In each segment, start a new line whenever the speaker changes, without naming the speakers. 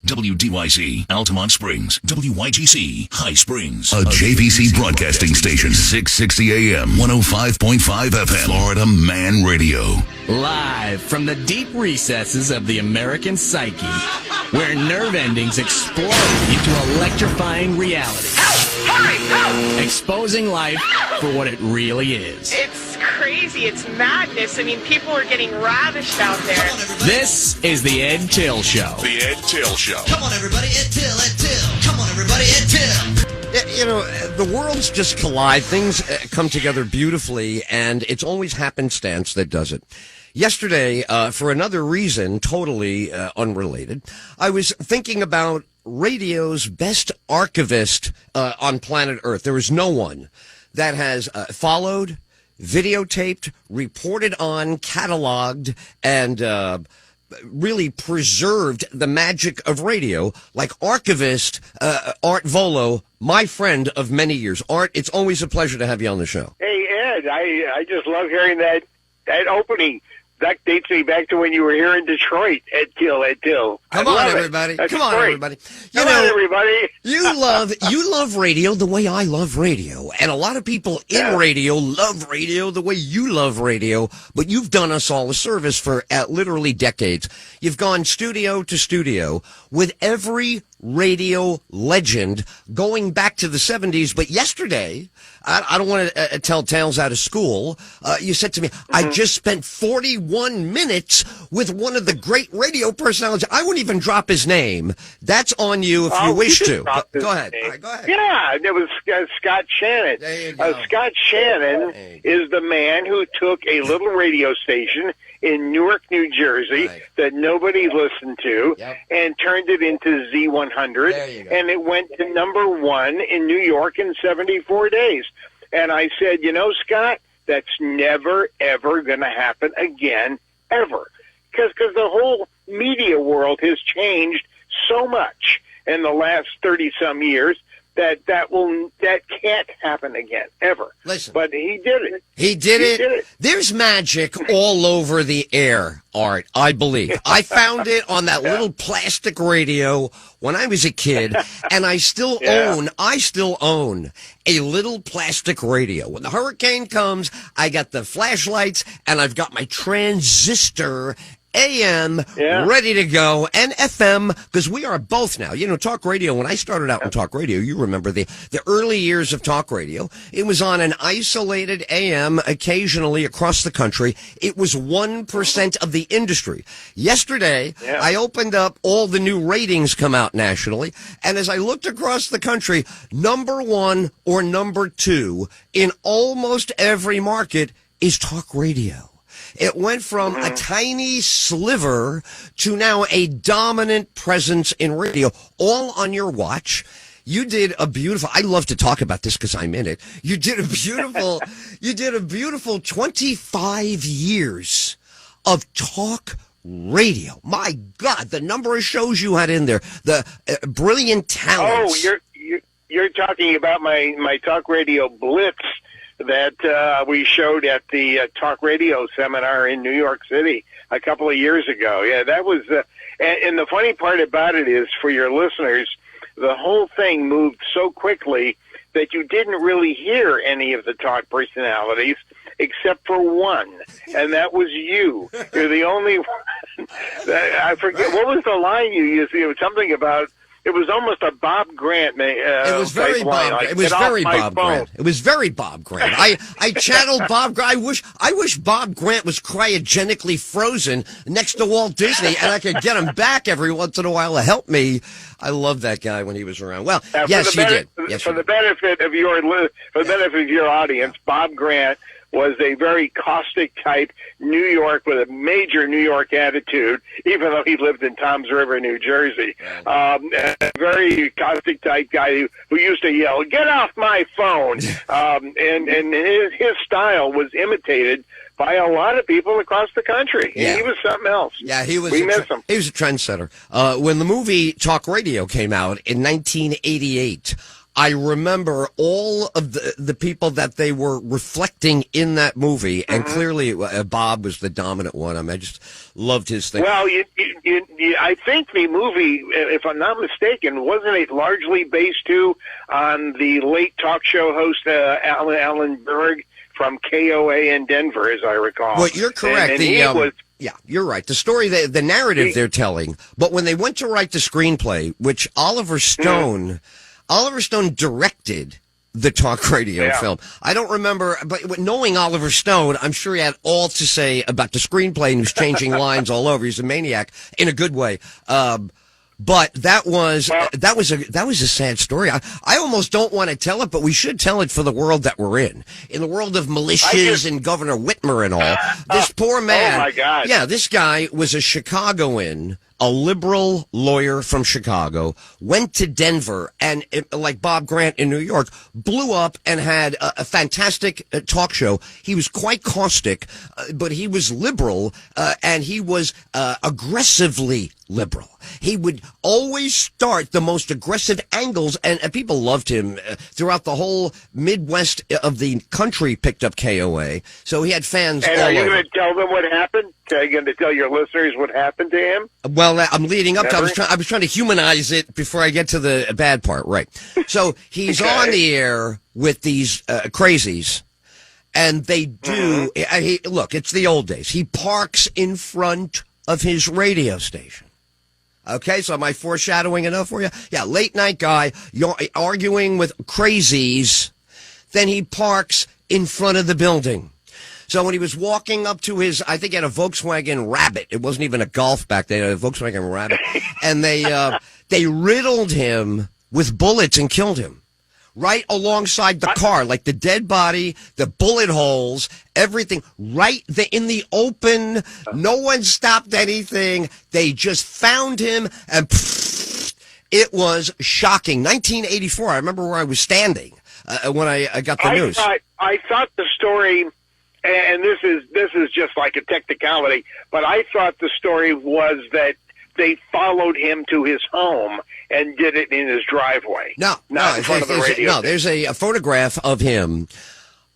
WDYC, Altamont Springs. WYGC, High Springs. A JVC broadcasting station. 660 AM, 105.5 FM. Florida Man Radio.
Live from the deep recesses of the American psyche, where nerve endings explode into electrifying reality.
Help! Hurry! Help!
Exposing life for what it really is.
It's crazy. It's madness. I mean, people are getting ravished out there.
This is the Ed Tyll Show.
The Ed Tyll Show.
Come on, everybody, Ed Tyll, Ed Tyll. Come on, everybody, Ed Tyll.
You know, the worlds just collide. Things come together beautifully, and it's always happenstance that does it. Yesterday, for another reason, totally unrelated, I was thinking about radio's best archivist on planet Earth. There is no one that has followed, videotaped, reported on, cataloged, and really preserved the magic of radio like archivist Art Vuolo, my friend of many years. Art, it's always a pleasure to have you on the show.
Hey, Ed, I just love hearing that opening. That dates me back to when you were here in Detroit, Ed Tyll, Ed Tyll.
Come on, everybody. Come on, everybody.
Come on, everybody.
You love radio the way I love radio. And a lot of people in radio love radio the way you love radio. But you've done us all a service for literally decades. You've gone studio to studio with every radio legend going back to the 70s. But yesterday, I don't want to tell tales out of school. You said to me, I just spent 41 minutes with one of the great radio personalities. I wouldn't even drop his name. That's on you if you wish to. Go ahead. Go ahead.
Yeah, it was Scott Shannon.
There you go.
Scott Shannon is the man who took a little radio station in Newark, New Jersey, that nobody listened to, and turned it into Z100, and it went to #1 in New York in 74 days. And I said, you know, Scott, that's never, ever going to happen again, ever. Because the whole media world has changed so much in the last 30-some years that can't happen again, ever.
Listen.
But he did it.
He did it. There's magic all over the air, Art, I believe. I found it on that little plastic radio when I was a kid, and I still own a little plastic radio. When the hurricane comes, I got the flashlights, and I've got my transistor AM ready to go, and FM, because we are both now. You know, talk radio, when I started out in talk radio, you remember the early years of talk radio. It was on an isolated AM occasionally across the country. It was 1% of the industry. Yesterday, I opened up, all the new ratings come out nationally, and as I looked across the country, #1 or #2 in almost every market is talk radio. It went from a tiny sliver to now a dominant presence in radio, all on your watch. You did a beautiful, I love to talk about this because I'm in it. You did a beautiful 25 years of talk radio. My God, the number of shows you had in there, the brilliant talents.
Oh, you're talking about my talk radio blitz that we showed at the talk radio seminar in New York City a couple of years ago. Yeah, that was, and the funny part about it is, for your listeners, the whole thing moved so quickly that you didn't really hear any of the talk personalities except for one, and that was you. You're the only one. I forget, what was the line you used? It was something about, it was almost a Bob Grant.
It was very Bob. Like, it was very Bob Grant. It was very Bob Grant. I channeled Bob Grant. I wish Bob Grant was cryogenically frozen next to Walt Disney, and I could get him back every once in a while to help me. I loved that guy when he was around. Well, yes, you did. Yes,
for the benefit of your audience, Bob Grant was a very caustic type New York with a major New York attitude, even though he lived in Toms River, New Jersey. A very caustic type guy who used to yell, "Get off my phone!" And his style was imitated by a lot of people across the country.
Yeah.
He was something else.
Yeah, he was.
We miss him.
He was a trendsetter. When the movie Talk Radio came out in 1988, I remember all of the people that they were reflecting in that movie, and clearly Bob was the dominant one. I mean, I just loved his thing.
Well, I think the movie, if I'm not mistaken, wasn't it largely based too on the late talk show host Alan Berg from KOA in Denver, as I recall?
Well, you're correct.
And he was.
Yeah, you're right. The story, the narrative they're telling, but when they went to write the screenplay, which Oliver Stone directed the talk radio film. I don't remember, but knowing Oliver Stone, I'm sure he had all to say about the screenplay, and he was changing lines all over. He's a maniac in a good way. But that was a sad story. I almost don't want to tell it, but we should tell it for the world that we're in the world of militias and Governor Whitmer and all. This poor man.
Oh my God.
Yeah, this guy was a Chicagoan, a liberal lawyer from Chicago, went to Denver, and like Bob Grant in New York, blew up and had a fantastic talk show. He was quite caustic, but he was liberal, and he was aggressively liberal. He would always start the most aggressive angles, and people loved him throughout the whole Midwest of the country. Picked up KOA, so he had fans.
And
all
are you
over.
going to tell them what happened? Are you going to tell your listeners what happened to him?
Well, I'm leading up to. I was trying to humanize it before I get to the bad part. Right. So he's on the air with these crazies, and they do. Look, it's the old days. He parks in front of his radio station. Okay, so am I foreshadowing enough for you? Yeah, late night guy, arguing with crazies. Then he parks in front of the building. So when he was walking up to his, I think he had a Volkswagen Rabbit. It wasn't even a Golf back then, a Volkswagen Rabbit. And they riddled him with bullets and killed him. Right alongside the car, like the dead body, the bullet holes, everything, right in the open. No one stopped anything. They just found him, and it was shocking. 1984, I remember where I was standing when I got the news.
I thought the story, and this is just like a technicality, but I thought the story was that they followed him to his home and did it in his driveway. Not in front of the radio.
No, there's a photograph of him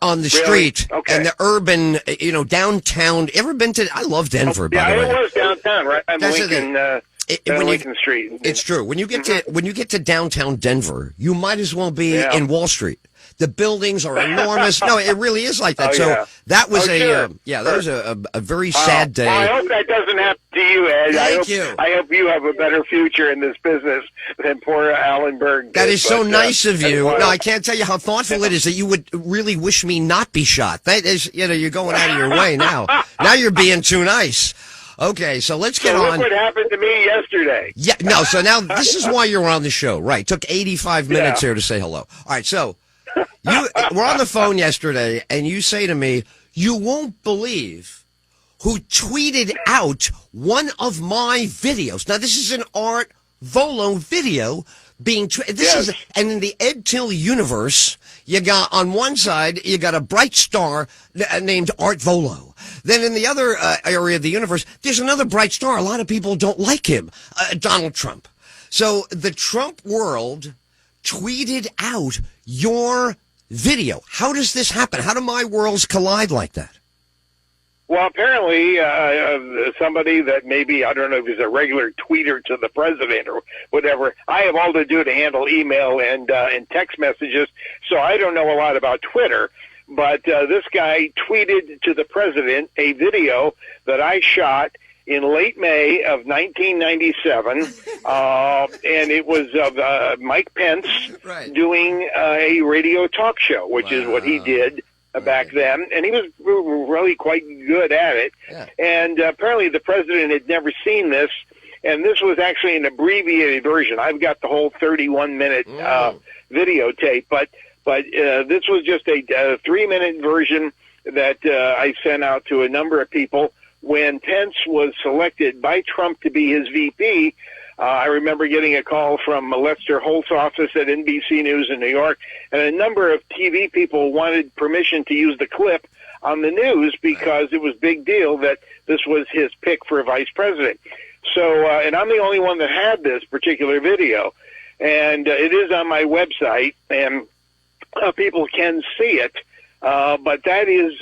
on the street and the urban, downtown. Ever been to? I love Denver. By the way,
it was downtown, right? On Lincoln Street.
It's true. When you get to downtown Denver, you might as well be in Wall Street. The buildings are enormous. No, it really is like that. That was a very sad day.
Well, I hope that doesn't happen to you, Ed.
Thank you.
I hope you have a better future in this business than poor Alan Berg.
That is so nice of you. No, I can't tell you how thoughtful it is that you would really wish me not be shot. That is, you're going out of your way now. Now you're being too nice. Okay, so let's get on.
Look what happened to me yesterday.
Yeah, no, so now this is why you're on the show. Right. Took 85 minutes here to say hello. All right, so we're on the phone yesterday, and you say to me, you won't believe who tweeted out one of my videos. Now, this is an Art Vuolo video being and in the Ed Tyll universe, you got on one side, you got a bright star named Art Vuolo. Then in the other area of the universe, there's another bright star. A lot of people don't like him, Donald Trump. So the Trump world tweeted out your video. How does this happen? How do my worlds collide like that?
Well, apparently, somebody that maybe, I don't know if he's a regular tweeter to the president or whatever. I have all to do to handle email and text messages, so I don't know a lot about Twitter. But this guy tweeted to the president a video that I shot in late May of 1997, and it was of Mike Pence doing a radio talk show, which is what he did back then, and he was really quite good at it. Yeah. And apparently the president had never seen this, and this was actually an abbreviated version. I've got the whole 31-minute videotape, but this was just a 3-minute version that I sent out to a number of people. When Pence was selected by Trump to be his VP, I remember getting a call from Lester Holt's office at NBC News in New York, and a number of TV people wanted permission to use the clip on the news because it was a big deal that this was his pick for vice president. So, and I'm the only one that had this particular video. and it is on my website, and people can see it. But that is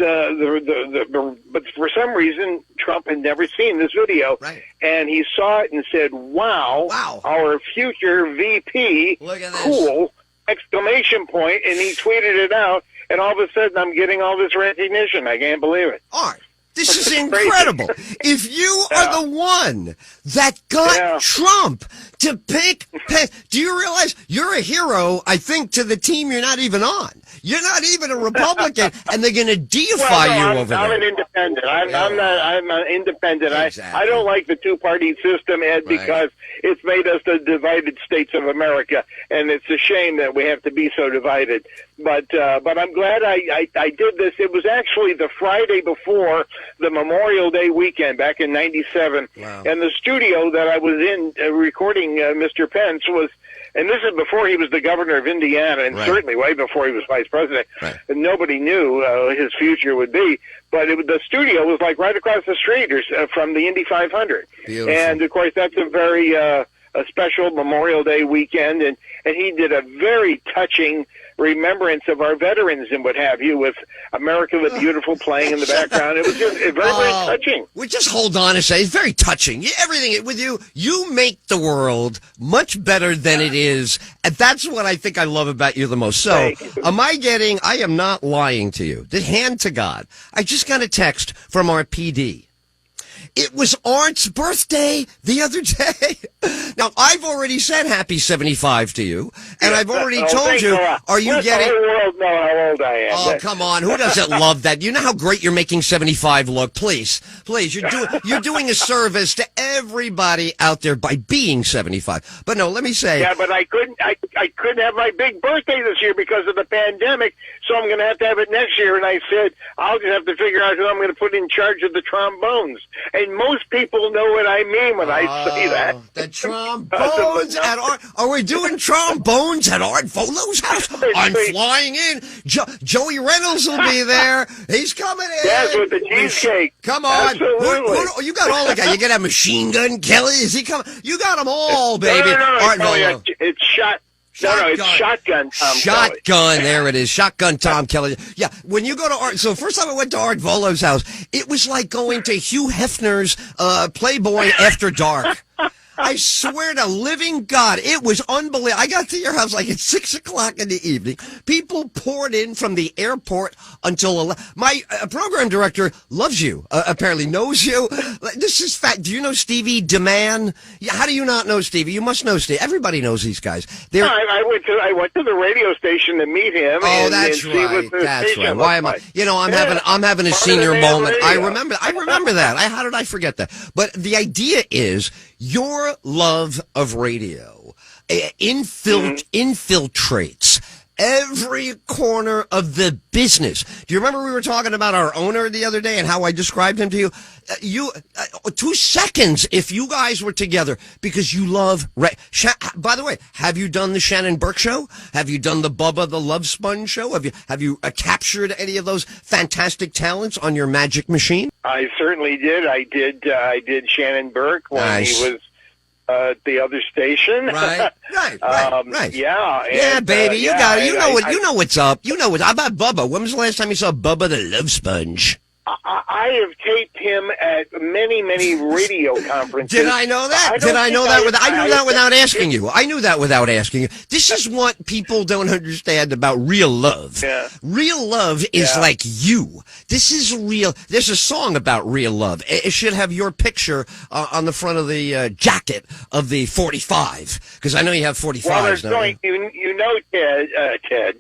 but for some reason Trump had never seen this video,
right.
And he saw it and said, "Wow, our future VP,
look at this.
Cool!" Exclamation point, and he tweeted it out, and all of a sudden I'm getting all this recognition. I can't believe it.
Art, this is incredible. If you are the one that got Trump to pick Pence, do you realize you're a hero, I think, to the team you're not even on? You're not even a Republican, and they're going to deify you over there.
I'm an independent. I'm an independent. Exactly. I don't like the two-party system, Ed, because it's made us the divided states of America, and it's a shame that we have to be so divided. But I'm glad I did this. It was actually the Friday before the Memorial Day weekend back in '97, and the studio that I was in recording Mr. Pence was. And this is before he was the governor of Indiana, and certainly way before he was vice president. And nobody knew his future would be. But the studio was like right across the street from the Indy 500. Beautiful. And, of course, that's a very a special Memorial Day weekend. And he did a very touching remembrance of our veterans and what have you, with America the Beautiful playing in the background. It was just very, very touching.
We just hold on a second. It's very touching. Everything with you, you make the world much better than it is. And that's what I think I love about you the most. So, I am not lying to you. The hand to God. I just got a text from our PD. It was Art's birthday the other day. Now, I've already said happy 75 to you, and I've already told you, are you getting...
The whole world know how old I am.
Oh, come on. Who doesn't love that? You know how great you're making 75 look? Please. You're doing a service to everybody out there by being 75. But no, let me say...
Yeah, but I couldn't have my big birthday this year because of the pandemic, so I'm going to have it next year. And I said, I'll just have to figure out who I'm going to put in charge of the trombones. And most people know what I mean when I say that.
The trombones at Art. Are we doing trombones at Art Vuolo's house? I'm flying in. Joey Reynolds will be there. He's coming in.
Yes, with the cheesecake.
Come on.
Absolutely.
You got all the guys. You got a Machine Gun Kelly. Is he coming? You got them all, baby.
No,
Art Vuolo.
It's shot. No, it's Shotgun Tom
Shotgun,
Kelly.
there it is. Shotgun Tom Kelly. Yeah, when you go to Art, so first time I went to Art Vuolo's house, it was like going to Hugh Hefner's Playboy After Dark. I swear to living God, it was unbelievable. I got to your house like at 6 o'clock in the evening. People poured in from the airport until 11. My program director loves you, apparently knows you. This is fact. Do you know Stevie DeMann? Yeah, how do you not know Stevie? You must know Stevie. Everybody knows these guys.
I went to the radio station to meet him.
Oh, that's right. That's right. Why am I? You know, I'm having a senior moment. I remember that. How did I forget that? But the idea is your love of radio infiltrates every corner of the business. Do you remember we were talking about our owner the other day and how I described him to you? 2 seconds if you guys were together because you love... By the way, have you done the Shannon Burke show? Have you done the Bubba the Love Sponge show? Have you captured any of those fantastic talents on your magic machine?
I certainly did. I did Shannon Burke when he was at the other station.
Right.
Yeah,
baby, you got it. You know what's up. You know what's up. How about Bubba? When was the last time you saw Bubba the Love Sponge?
I have taped him at many, many radio conferences.
Did I know that? I knew that without asking you. I knew that without asking you. This is what people don't understand about real love.
Yeah.
Real love is like you. This is real. There's a song about real love. It should have your picture on the front of the jacket of the 45, because I know you have 45s.
Well, there's going, you know, Ted.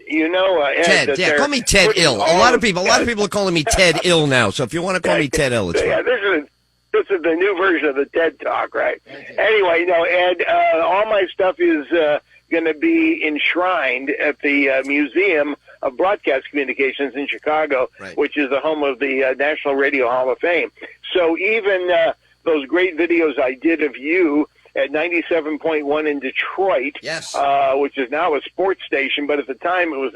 You know, Ed.
Ted. Yeah, call me Ted Ill. A lot of people are calling me Ted Ill now. So if you want to call me Ted Ill, it's fine.
Yeah, this is the new version of the TED Talk, right? Anyway, Ed, all my stuff is going to be enshrined at the Museum of Broadcast Communications in Chicago, which is the home of the National Radio Hall of Fame. So even those great videos I did of you at 97.1 in Detroit, which is now a sports station, but at the time it was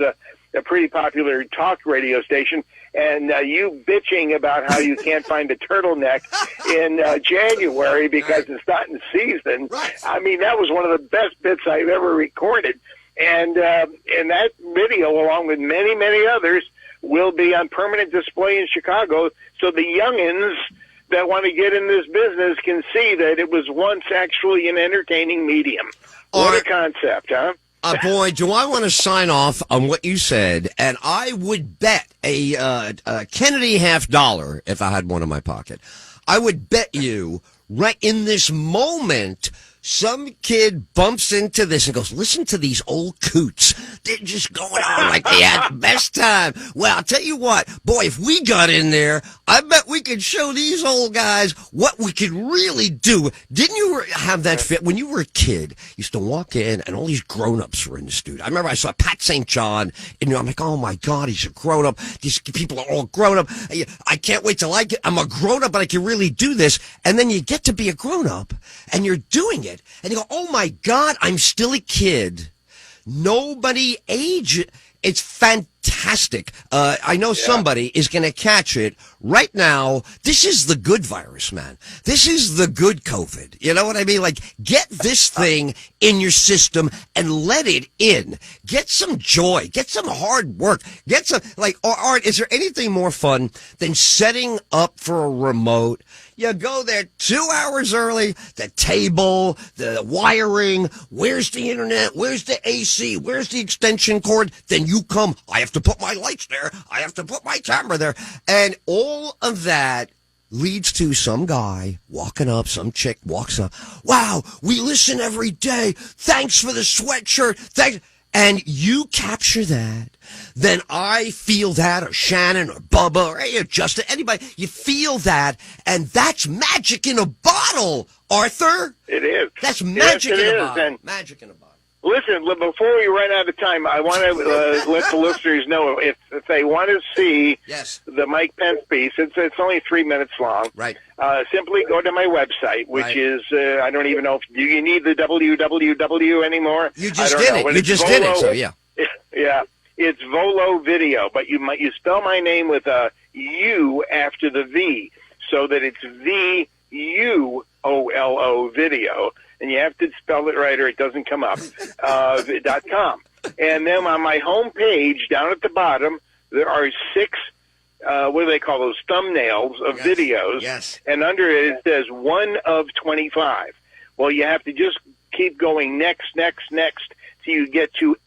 a pretty popular talk radio station, and you bitching about how you can't find a turtleneck in January because it's not in season.
Right.
I mean, that was one of the best bits I've ever recorded. And that video, along with many, many others, will be on permanent display in Chicago, so the youngins that want to get in this business can see that it was once actually an entertaining medium. What a concept, huh?
Boy, do I want to sign off on what you said, and I would bet a Kennedy $50 if I had one in my pocket. I would bet you right in this moment, some kid bumps into this and goes, listen to these old coots. They're just going on like they had the best time. Well, I'll tell you what, boy, if we got in there, I bet we could show these old guys what we could really do. Didn't you have that fit when you were a kid? You used to walk in and all these grown-ups were in the studio. I remember I saw Pat St. John and I'm like, oh my God, he's a grown-up. These people are all grown-up. I can't wait till I'm a grown-up, but I can really do this. And then you get to be a grown-up and you're doing it. And you go, oh my God, I'm still a kid. Nobody age. It's fantastic. I know somebody is going to catch it right now. This is the good virus, man. This is the good COVID. You know what I mean? Like, get this thing in your system and let it in. Get some joy. Get some hard work. Get some, like, Art, is there anything more fun than setting up for a remote? You go there 2 hours early, the table, the wiring, where's the internet, where's the AC, where's the extension cord? Then you come, I have to put my lights there, I have to put my camera there. And all of that leads to some guy walking up, some chick walks up, wow, we listen every day, thanks for the sweatshirt, thanks. And you capture that, then I feel that, or Shannon, or Bubba, or hey, Justin, anybody, you feel that, and that's magic in a bottle, Arthur.
It is.
That's magic
in
a bottle.
And
magic in a bottle.
Listen, before we run out of time, I want to let the listeners know if they want to see the Mike Pence piece, it's only 3 minutes long.
Right.
Simply go to my website, which is, I don't even know, do you need the www anymore?
You just did it. You just did it, so yeah.
Yeah. It's Vuolo Video, but you spell my name with a U after the V, so that it's VUOLO Video. And you have to spell it right or it doesn't come up, .com. And then on my home page, down at the bottom, there are 6, what do they call those, thumbnails of videos.
Yes.
And under it says 1 of 25. Well, you have to just keep going next, till you get to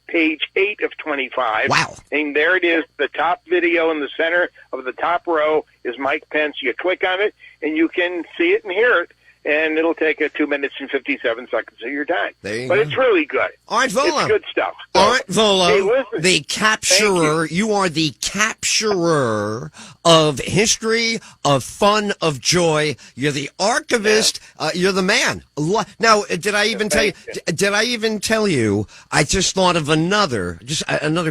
page 8 of 25.
Wow.
And there it is, the top video in the center of the top row is Mike Pence. You click on it, and you can see it and hear it. And it'll take 2 minutes and 57 seconds of your time.
There you
go.
But
it's really good.
All right, Vuolo.
It's good stuff.
All right, Vuolo,
hey, listen.
the capturer. You are the capturer of history, of fun, of joy. You're the archivist. You're the man. Now, did I even tell you? Did I even tell you? I just thought of another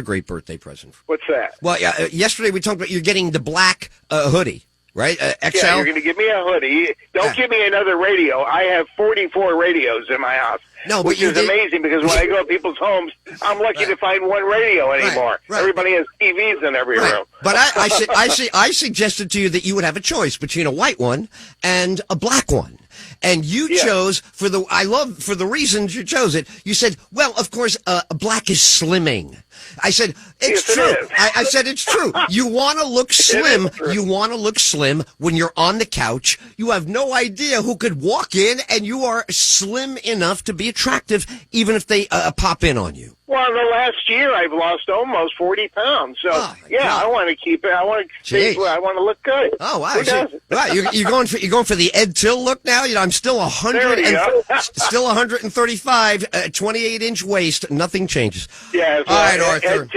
great birthday present.
What's that?
Well, yesterday we talked about you're getting the black hoodie. Right? XL?
Yeah, you're going to give me a hoodie. Don't give me another radio. I have 44 radios in my house.
No,
which is amazing because when I go to people's homes, I'm lucky to find one radio anymore.
Right.
Everybody has TVs in every room.
But I suggested to you that you would have a choice between a white one and a black one. And you chose for the reasons you chose it. You said, well, of course, black is slimming. I said, it's true. I said, it's true. You want to look slim. You want to look slim when you're on the couch. You have no idea who could walk in and you are slim enough to be attractive, even if they pop in on you.
Well, in the last year, I've lost almost 40 pounds. So, God. I want to keep it. I want to look good.
Oh, wow.
Who doesn't?
Right. You're going for the Ed Tyll look now? You know, I'm still 135, 28-inch waist. Nothing changes.
Yeah.
All right, Arthur.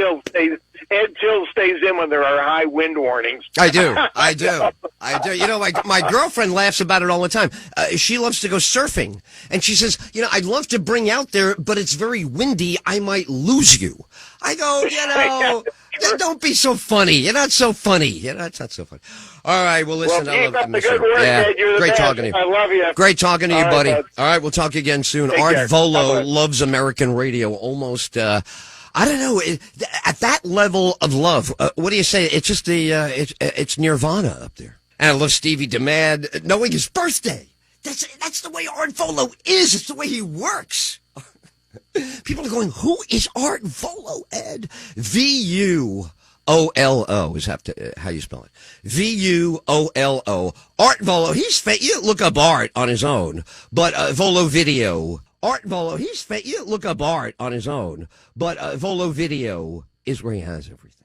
Ed Tyll stays in when there are high wind warnings.
I do. You know, my girlfriend laughs about it all the time. She loves to go surfing. And she says, I'd love to bring you out there, but it's very windy. I might lose you. I go, don't be so funny. You're not so funny. It's not so funny. All right, well, listen.
Keep up the good work, Ed. You're the
great
best.
talking to you.
I love you.
Great talking to you, buddy.
Bud.
All right, we'll talk again soon.
Take
Art
care.
Vuolo
Bye-bye.
loves American radio almost... I don't know. At that level of love, what do you say? It's just it's Nirvana up there. And I love Stevie Demand knowing his birthday. That's the way Art Vuolo is. It's the way he works. People are going, who is Art Vuolo, Ed? Vuolo is how you spell it. Vuolo. Art Vuolo. You look up Art on his own, but Vuolo Video. Art Vuolo. You look up Art on his own, but Vuolo Video is where he has everything.